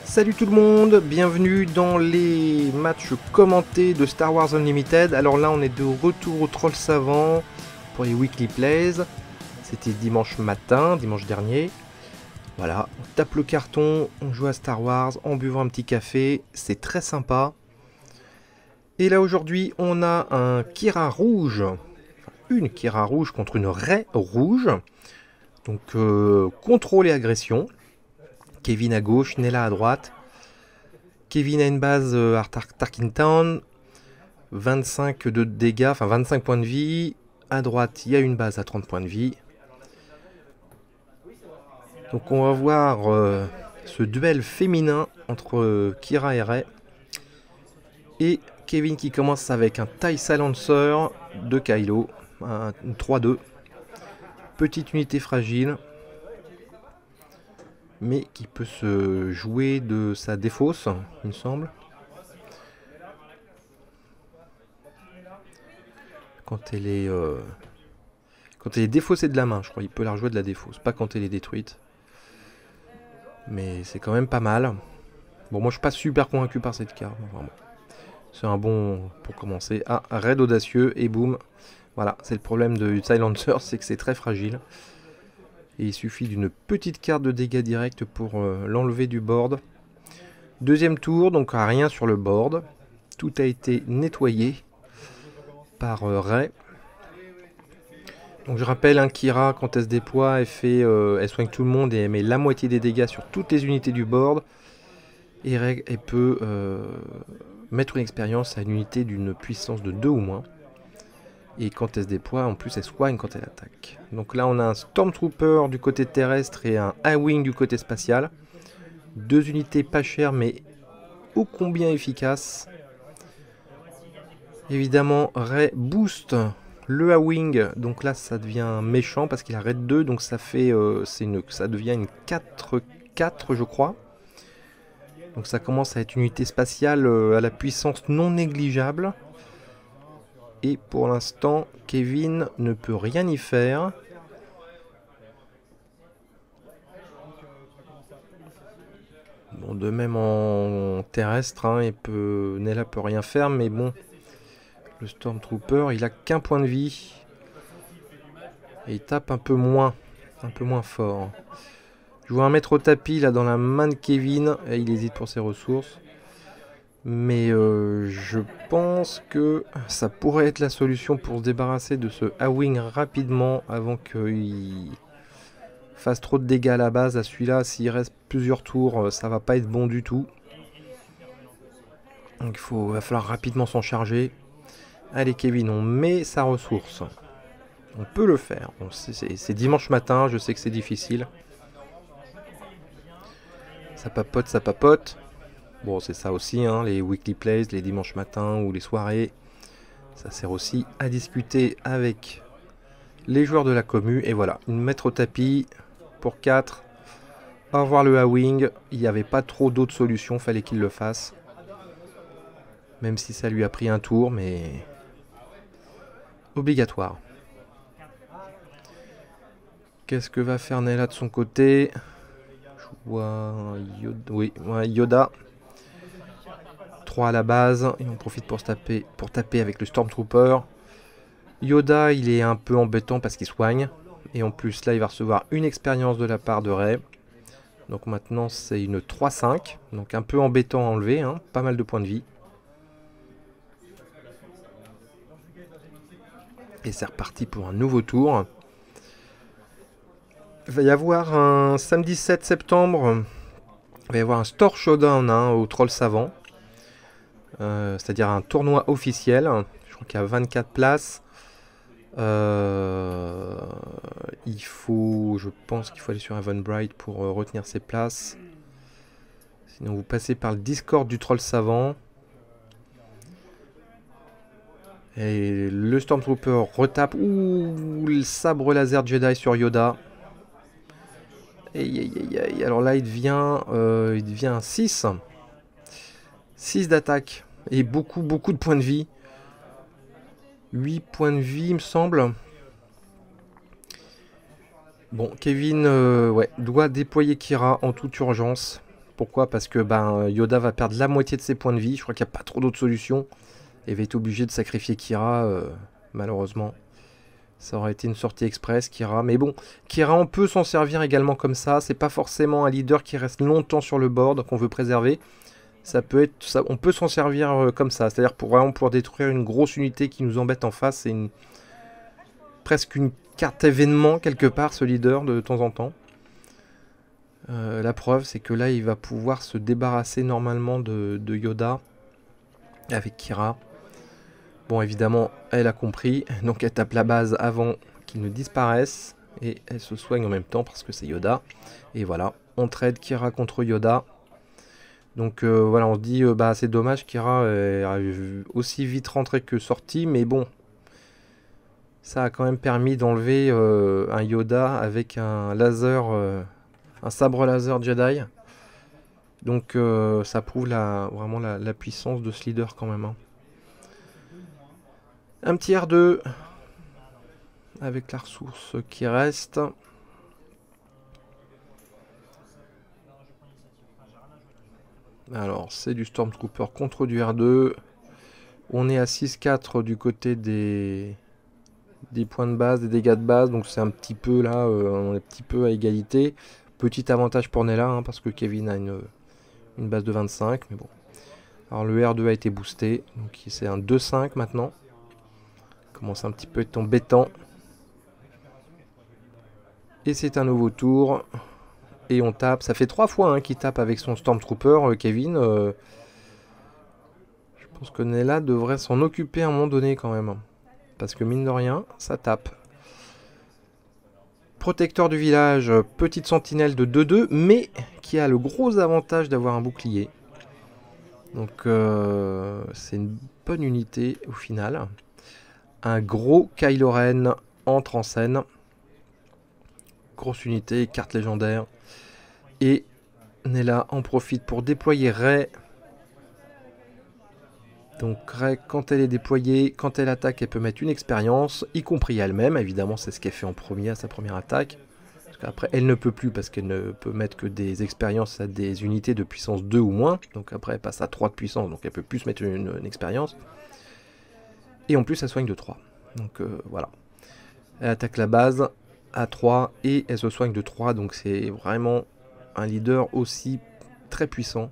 Salut tout le monde, bienvenue dans les matchs commentés de Star Wars Unlimited. Alors là on est de retour au Troll Savant pour les Weekly Plays. C'était dimanche matin, dimanche dernier. Voilà, on tape le carton, on joue à Star Wars en buvant un petit café, c'est très sympa. Et là aujourd'hui on a un Kira rouge, une Kira rouge contre une Rey rouge. Donc contrôle et agression. Kevin à gauche, Nella à droite. Kevin a une base à Tarkin Town, 25 de dégâts, enfin 25 points de vie. À droite, il y a une base à 30 points de vie. Donc on va voir ce duel féminin entre Kira et Rey. Et Kevin qui commence avec un TIE Silencer de Kylo, un 3-2. Petite unité fragile, mais qui peut se jouer de sa défausse, il me semble. Quand elle est défaussée de la main, je crois, il peut la rejouer de la défausse, pas quand elle est détruite. Mais c'est quand même pas mal. Bon, moi je suis pas super convaincu par cette carte. Enfin, bon. C'est un bon pour commencer. Ah, raid audacieux et boum. Voilà, c'est le problème de Silencer, c'est que c'est très fragile. Et il suffit d'une petite carte de dégâts directs pour l'enlever du board. Deuxième tour, donc rien sur le board. Tout a été nettoyé par Rey. Donc je rappelle, un Kira, quand elle se déploie, elle soigne tout le monde et elle met la moitié des dégâts sur toutes les unités du board. Et elle peut mettre une expérience à une unité d'une puissance de 2 ou moins. Et quand elle se déploie, en plus elle soigne quand elle attaque. Donc là on a un Stormtrooper du côté terrestre et un A-Wing du côté spatial. Deux unités pas chères mais ô combien efficaces. Évidemment Rey boost le A-Wing, donc là ça devient méchant parce qu'il a Raid 2, donc ça fait ça devient une 4-4 je crois. Donc ça commence à être une unité spatiale à la puissance non négligeable. Et pour l'instant, Kevin ne peut rien y faire. Bon, de même en terrestre, hein, Nella peut rien faire, mais bon, le Stormtrooper, il a qu'un point de vie. Et il tape un peu moins fort. Je vois un mettre au tapis là dans la main de Kevin, et il hésite pour ses ressources. Mais je pense que ça pourrait être la solution pour se débarrasser de ce A-Wing rapidement avant qu'il fasse trop de dégâts à la base. À celui-là, s'il reste plusieurs tours, ça va pas être bon du tout. Donc va falloir rapidement s'en charger. Allez Kevin, on met sa ressource. On peut le faire. Bon, c'est dimanche matin, je sais que c'est difficile. Ça papote, ça papote. Bon, c'est ça aussi, hein, les weekly plays, les dimanches matins ou les soirées. Ça sert aussi à discuter avec les joueurs de la commu. Et voilà, une mettre au tapis pour 4. Au revoir le A-Wing. Il n'y avait pas trop d'autres solutions, fallait qu'il le fasse. Même si ça lui a pris un tour, mais obligatoire. Qu'est-ce que va faire Nella de son côté? Je vois Yoda. Oui, ouais, Yoda. 3 à la base, et on profite pour taper avec le Stormtrooper. Yoda, il est un peu embêtant parce qu'il soigne. Et en plus, là, il va recevoir une expérience de la part de Rey. Donc maintenant, c'est une 3-5. Donc un peu embêtant à enlever, hein, pas mal de points de vie. Et c'est reparti pour un nouveau tour. Il va y avoir un samedi 7 septembre. Il va y avoir un Store Showdown au Troll Savant. C'est-à-dire un tournoi officiel. Je crois qu'il y a 24 places. Je pense qu'il faut aller sur Eventbrite pour retenir ses places. Sinon vous passez par le Discord du Troll Savant. Et le Stormtrooper retape. Ouh, le sabre laser Jedi sur Yoda. Et alors là il devient un 6. 6 d'attaque. Et beaucoup de points de vie. 8 points de vie il me semble. Bon, Kevin doit déployer Kira en toute urgence. Pourquoi? Parce que ben, Yoda va perdre la moitié de ses points de vie. Je crois qu'il n'y a pas trop d'autres solutions. Et va être obligé de sacrifier Kira, malheureusement. Ça aurait été une sortie express, Kira. Mais bon, Kira, on peut s'en servir également comme ça. C'est pas forcément un leader qui reste longtemps sur le board qu'on veut préserver. Ça peut être, on peut s'en servir comme ça. C'est-à-dire vraiment pour détruire une grosse unité qui nous embête en face. C'est presque une carte événement quelque part, ce leader, de temps en temps. La preuve, c'est que là, il va pouvoir se débarrasser normalement de Yoda avec Kira. Bon, évidemment, elle a compris, donc elle tape la base avant qu'il ne disparaisse. Et elle se soigne en même temps parce que c'est Yoda. Et voilà, on trade Kira contre Yoda. Donc voilà, on se dit, bah c'est dommage, Kira est aussi vite rentrée que sortie. Mais bon, ça a quand même permis d'enlever un Yoda avec un laser, un sabre laser Jedi. Donc ça prouve vraiment la puissance de ce leader quand même. Hein. Un petit R2 avec la ressource qui reste. Alors c'est du Stormtrooper contre du R2. On est à 6-4 du côté des points de base, des dégâts de base. Donc c'est un petit peu là, on est un petit peu à égalité. Petit avantage pour Nella hein, parce que Kevin a une base de 25. Mais bon. Alors le R2 a été boosté. Donc c'est un 2-5 maintenant. Commence un petit peu à être embêtant. Et c'est un nouveau tour. Et on tape. Ça fait 3 fois hein, qu'il tape avec son Stormtrooper, Kevin. Je pense que Nella devrait s'en occuper à un moment donné quand même. Parce que mine de rien, ça tape. Protecteur du village, petite sentinelle de 2-2, mais qui a le gros avantage d'avoir un bouclier. Donc c'est une bonne unité au final. Un gros Kylo Ren entre en scène. Grosse unité, carte légendaire. Et Nella en profite pour déployer Rey. Donc Rey, quand elle est déployée, quand elle attaque, elle peut mettre une expérience, y compris elle-même. Évidemment, c'est ce qu'elle fait en premier à sa première attaque. Parce qu'après, elle ne peut plus parce qu'elle ne peut mettre que des expériences à des unités de puissance 2 ou moins. Donc après, elle passe à 3 de puissance, donc elle peut plus se mettre une expérience. Et en plus, elle soigne de 3. Donc voilà. Elle attaque la base à 3 et elle se soigne de 3. Donc c'est vraiment un leader aussi très puissant.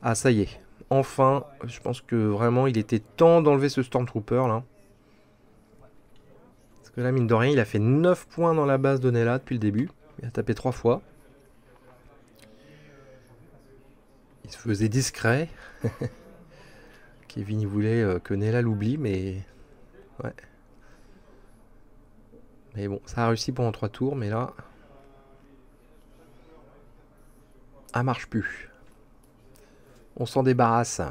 Ah ça y est. Enfin, je pense que vraiment il était temps d'enlever ce Stormtrooper là. Parce que là, mine de rien, il a fait 9 points dans la base de Nella depuis le début. Il a tapé 3 fois. Il se faisait discret. Kevin il voulait que Nella l'oublie, mais... Ouais. Mais bon, ça a réussi pendant 3 tours, mais là... Ça marche plus. On s'en débarrasse.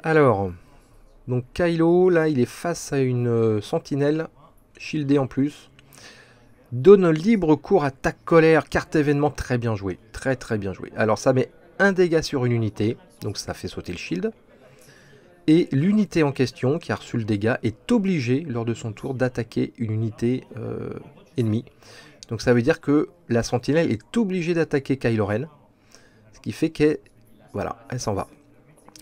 Alors, donc Kylo, là, il est face à une sentinelle, shieldée en plus. Donne libre cours, attaque colère, carte événement, très bien joué. Très très bien joué. Alors ça met un dégât sur une unité, donc ça fait sauter le shield. Et l'unité en question, qui a reçu le dégât, est obligée, lors de son tour, d'attaquer une unité ennemie. Donc ça veut dire que la sentinelle est obligée d'attaquer Kylo Ren. Ce qui fait qu'elle... Voilà, elle s'en va.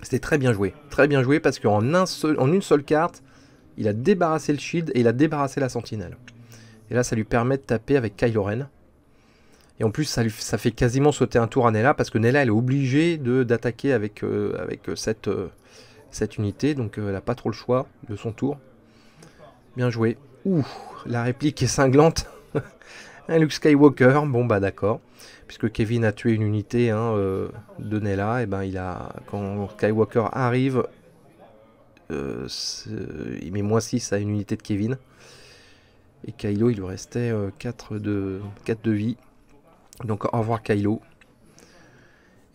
C'était très bien joué. Très bien joué parce qu'en une seule carte, il a débarrassé le shield et il a débarrassé la sentinelle. Et là, ça lui permet de taper avec Kylo Ren. Et en plus, ça fait quasiment sauter un tour à Nella parce que Nella, elle est obligée d'attaquer avec cette unité. Donc, elle n'a pas trop le choix de son tour. Bien joué. Ouh, la réplique est cinglante. Un Luke Skywalker. Bon, bah d'accord. Puisque Kevin a tué une unité de Nella, et ben quand Skywalker arrive, il met -6 à une unité de Kevin. Et Kylo, il lui restait 4 de vie. Donc au revoir Kylo.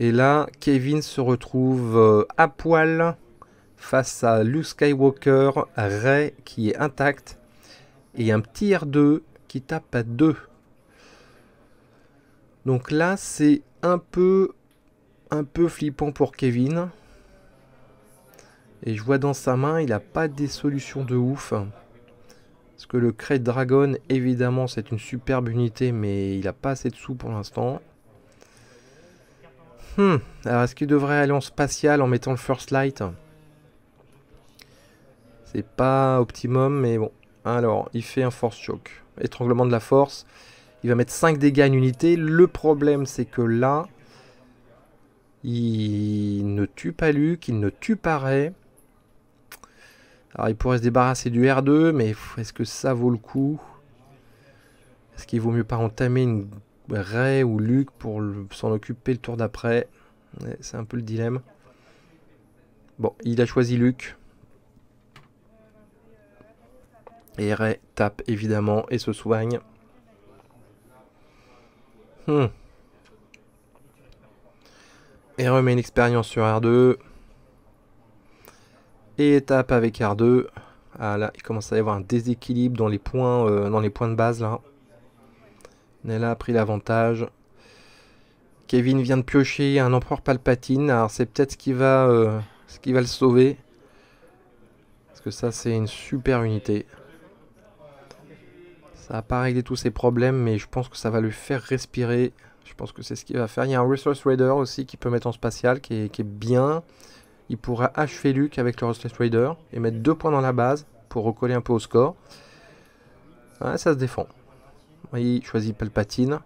Et là, Kevin se retrouve à poil face à Luke Skywalker, Rey qui est intact, et un petit R2 qui tape à 2. Donc là, c'est un peu flippant pour Kevin. Et je vois dans sa main, il n'a pas des solutions de ouf. Parce que le Crate Dragon, évidemment, c'est une superbe unité, mais il n'a pas assez de sous pour l'instant. Alors est-ce qu'il devrait aller en spatial en mettant le First Light? C'est pas optimum, mais bon. Alors, il fait un Force Choke. Étranglement de la force. Il va mettre 5 dégâts à une unité. Le problème, c'est que là, il ne tue pas Luke, il ne tue pas Rey. Alors, il pourrait se débarrasser du R2, mais est-ce que ça vaut le coup? Est-ce qu'il vaut mieux pas entamer une Rey ou Luke pour s'en occuper le tour d'après? C'est un peu le dilemme. Bon, il a choisi Luke. Et Rey tape évidemment et se soigne. Et remet une expérience sur R2. Et tape avec R2. Ah là, il commence à y avoir un déséquilibre dans les points de base là. Nella a pris l'avantage. Kevin vient de piocher un empereur Palpatine. Alors c'est peut-être ce qui va le sauver. Parce que ça c'est une super unité. Ça n'a pas réglé tous ses problèmes, mais je pense que ça va le faire respirer. Je pense que c'est ce qu'il va faire. Il y a un Restless Raider aussi qui peut mettre en spatial, qui est bien. Il pourra achever Luke avec le Restless Raider et mettre 2 points dans la base pour recoller un peu au score. Ouais, ça se défend. Il choisit Palpatine.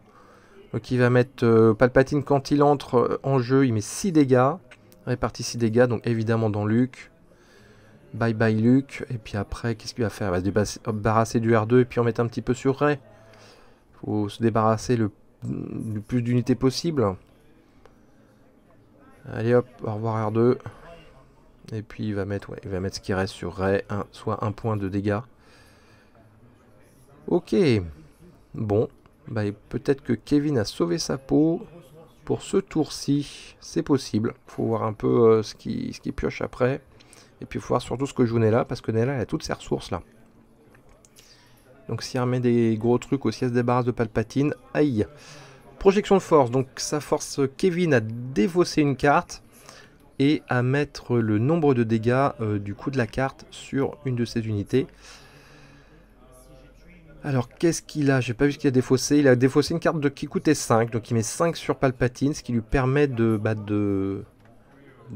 Donc il va mettre Palpatine quand il entre en jeu, il met 6 dégâts. Réparti 6 dégâts, donc évidemment dans Luke. Bye bye Luke. Et puis après, qu'est-ce qu'il va faire? Il va se débarrasser du R2 et puis en mettre un petit peu sur Rey. Faut se débarrasser le plus d'unités possible. Allez hop, au revoir R2. Et puis il va mettre ce qui reste sur Rey, soit 1 point de dégâts. Ok. Bon, bah, peut-être que Kevin a sauvé sa peau pour ce tour-ci. C'est possible. Faut voir un peu ce qui pioche après. Et puis il faut voir surtout ce que joue Nella, parce que Nella elle a toutes ses ressources là. Donc s'il remet des gros trucs aussi, elle se débarrasse de Palpatine. Aïe. Projection de force, donc ça force Kevin à défausser une carte et à mettre le nombre de dégâts du coup de la carte sur une de ses unités. Alors qu'est-ce qu'il a? J'ai pas vu ce qu'il a défaussé. Il a défaussé une carte qui coûtait 5, donc il met 5 sur Palpatine, ce qui lui permet de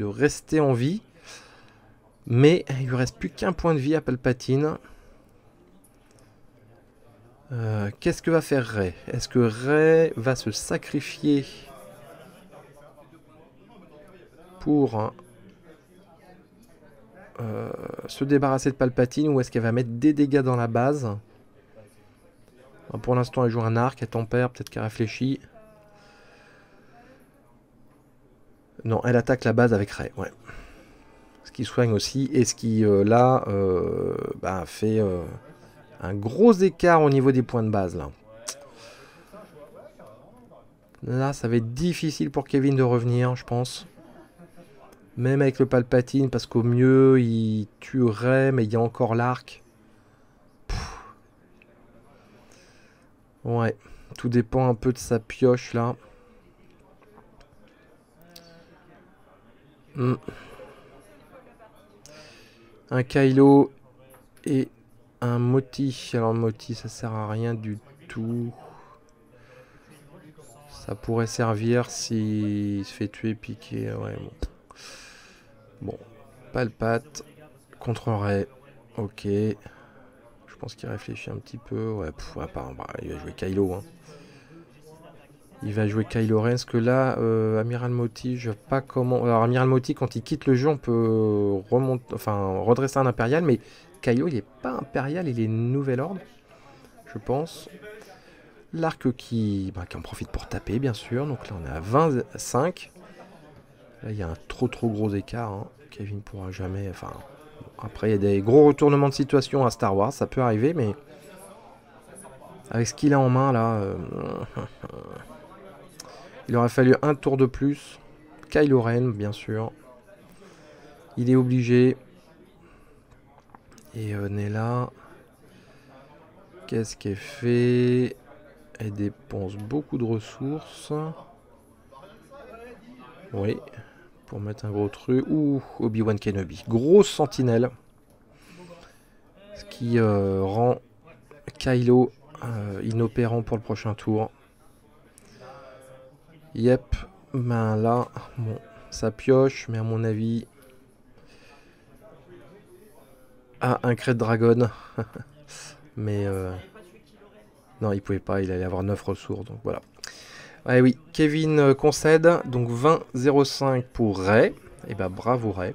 rester en vie. Mais il lui reste plus qu'un point de vie à Palpatine. Qu'est-ce que va faire Rey? Est-ce que Rey va se sacrifier pour se débarrasser de Palpatine, ou est-ce qu'elle va mettre des dégâts dans la base? Alors, pour l'instant elle joue un arc, elle tempère, peut-être qu'elle réfléchit. Non, elle attaque la base avec Rey, ouais. Ce qui soigne aussi, et ce qui là fait un gros écart au niveau des points de base là. Là ça va être difficile pour Kevin de revenir, je pense. Même avec le Palpatine, parce qu'au mieux il tuerait, mais il y a encore l'arc. Ouais, tout dépend un peu de sa pioche là. Un Kylo et un Moti. Alors Moti ça sert à rien du tout. Ça pourrait servir s'il se fait tuer, piquer. Ouais, bon. Palpate contre Rey. Ok. Je pense qu'il réfléchit un petit peu. Ouais, il va jouer Kylo. Hein. Il va jouer Kylo Ren. Parce que là, Amiral Moti, je sais pas comment. Alors, Amiral Moti, quand il quitte le jeu, on peut redresser un impérial. Mais Kylo, il est pas impérial, il est Nouvel Ordre. Je pense. L'arc qui en profite pour taper, bien sûr. Donc là, on est à 25. Là, il y a un trop gros écart. Hein. Kevin pourra jamais... après, il y a des gros retournements de situation à Star Wars. Ça peut arriver, mais... avec ce qu'il a en main, là... il aurait fallu un tour de plus. Kylo Ren, bien sûr. Il est obligé. Et Nella... qu'est-ce qu'elle fait? Elle dépense beaucoup de ressources. Oui. Pour mettre un gros truc. Ouh, Obi-Wan Kenobi. Grosse sentinelle. Ce qui rend Kylo inopérant pour le prochain tour. Yep. Ben là, bon, ça pioche, mais à mon avis... Ah, un Crête Dragon. Mais non, il pouvait pas, il allait avoir 9 ressources, donc voilà. Ouais, oui, Kevin concède, donc 20-05 pour Ray. Et bah bravo Ray.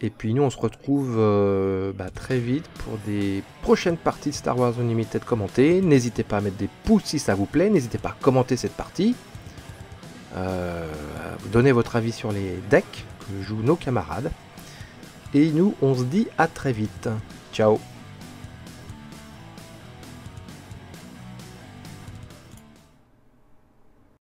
Et puis nous on se retrouve très vite pour des prochaines parties de Star Wars Unlimited commentées. N'hésitez pas à mettre des pouces si ça vous plaît, n'hésitez pas à commenter cette partie. Donnez votre avis sur les decks que jouent nos camarades. Et nous on se dit à très vite. Ciao.